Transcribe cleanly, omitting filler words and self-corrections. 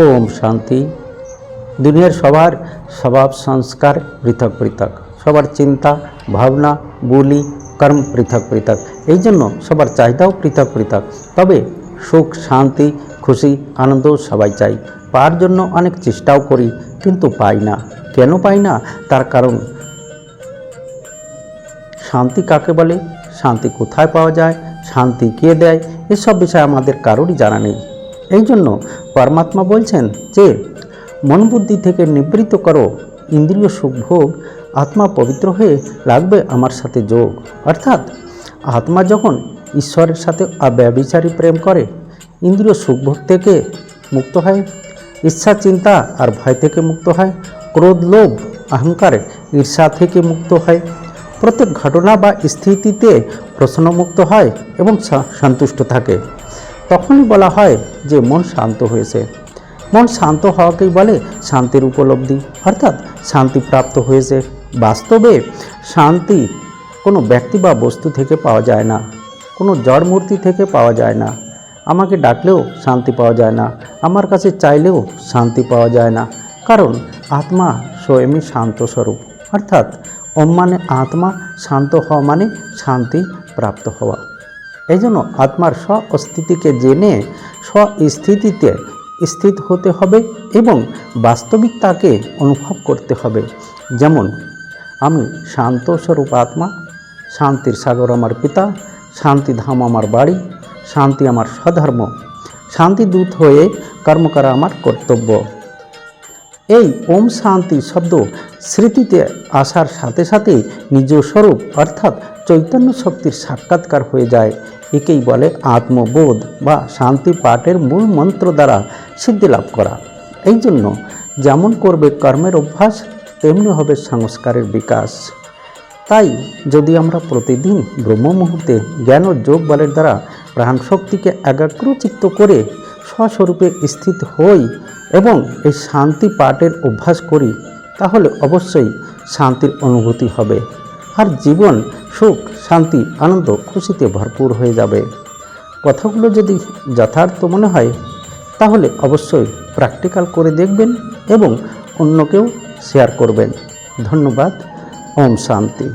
ওম শান্তি। দুনিয়ার সবার স্বভাব সংস্কার পৃথক পৃথক, সবার চিন্তা ভাবনা বুলি কর্ম পৃথক পৃথক, এই জন্য সবার চাহিদাও পৃথক পৃথক। তবে সুখ শান্তি খুশি আনন্দ সবাই চাই, পাওয়ার জন্য অনেক চেষ্টাও করি কিন্তু পাই না। কেন পাই না? তার কারণ শান্তি কাকে বলে, শান্তি কোথায় পাওয়া যায়, শান্তি কে দেয়, এসব বিষয়ে আমাদের কারোরই জানা নেই। এই জন্য পরমাত্মা বলছেন যে মন বুদ্ধি থেকে নিবৃত্ত করো ইন্দ্রিয় সুখ ভোগ, আত্মা পবিত্র হয়ে লাগবে আমার সাথে যোগ। অর্থাৎ আত্মা যখন ঈশ্বরের সাথে অব্যভিচারী প্রেম করে, ইন্দ্রিয় সুখ ভোগ থেকে মুক্ত হয়, ইচ্ছা চিন্তা আর ভয় থেকে মুক্ত হয়, ক্রোধ লোভ অহংকার ঈর্ষা থেকে মুক্ত হয়, প্রত্যেক ঘটনা বা স্থিতিতে প্রশ্নমুক্ত হয় এবং সন্তুষ্ট থাকে, তখনই বলা হয় যে মন শান্ত হয়েছে। মন শান্ত হওয়াকেই বলে শান্তির উপলব্ধি, অর্থাৎ শান্তি প্রাপ্ত হয়েছে। বাস্তবে শান্তি কোনো ব্যক্তি বা বস্তু থেকে পাওয়া যায় না, কোনো জড় মূর্তি থেকে পাওয়া যায় না। আমাকে ডাকলেও শান্তি পাওয়া যায় না, আমার কাছে চাইলেও শান্তি পাওয়া যায় না, কারণ আত্মা স্বয়ংই শান্ত স্বরূপ। অর্থাৎ ওম মানে আত্মা, শান্ত হওয়া মানে শান্তি প্রাপ্ত হওয়া। এই জন্য আত্মার স্ব-অস্তিত্বকে জেনে স্বস্থিতিতে স্থিত হতে হবে এবং বাস্তবিকতাকে অনুভব করতে হবে। যেমন আমি শান্ত স্বরূপ আত্মা, শান্তির সাগর আমার পিতা, শান্তিধাম আমার বাড়ি, শান্তি আমার স্বধর্ম, শান্তিদূত হয়ে কর্ম করা আমার কর্তব্য। এই ওম শান্তি শব্দ স্মৃতিতে আসার সাথে সাথে নিজ স্বরূপ অর্থাৎ চৈতন্য শক্তির সাক্ষাৎকার হয়ে যায়। একেই বলে আত্মবোধ বা শান্তি পাঠের মূল মন্ত্র দ্বারা সিদ্ধি লাভ করা। এই জন্য যেমন করবে কর্মের অভ্যাস, তেমনি হবে সংস্কারের বিকাশ। তাই যদি আমরা প্রতিদিন ব্রহ্ম মুহূর্তে জ্ঞান ও যোগ বলের দ্বারা প্রাণ শক্তিকে একাগ্রচিত্ত করে স্বস্বরূপে স্থিত হই এবং এই শান্তি পাঠের অভ্যাস করি, তাহলে অবশ্যই শান্তির অনুভূতি হবে আর জীবন সুখ শান্তি আনন্দ খুশিতে ভরপুর হয়ে যাবে। কথাগুলো যদি যথার্থ মনে হয় তাহলে অবশ্যই প্র্যাকটিক্যাল করে দেখবেন এবং অন্যকেও শেয়ার করবেন। ধন্যবাদ। ওম শান্তি।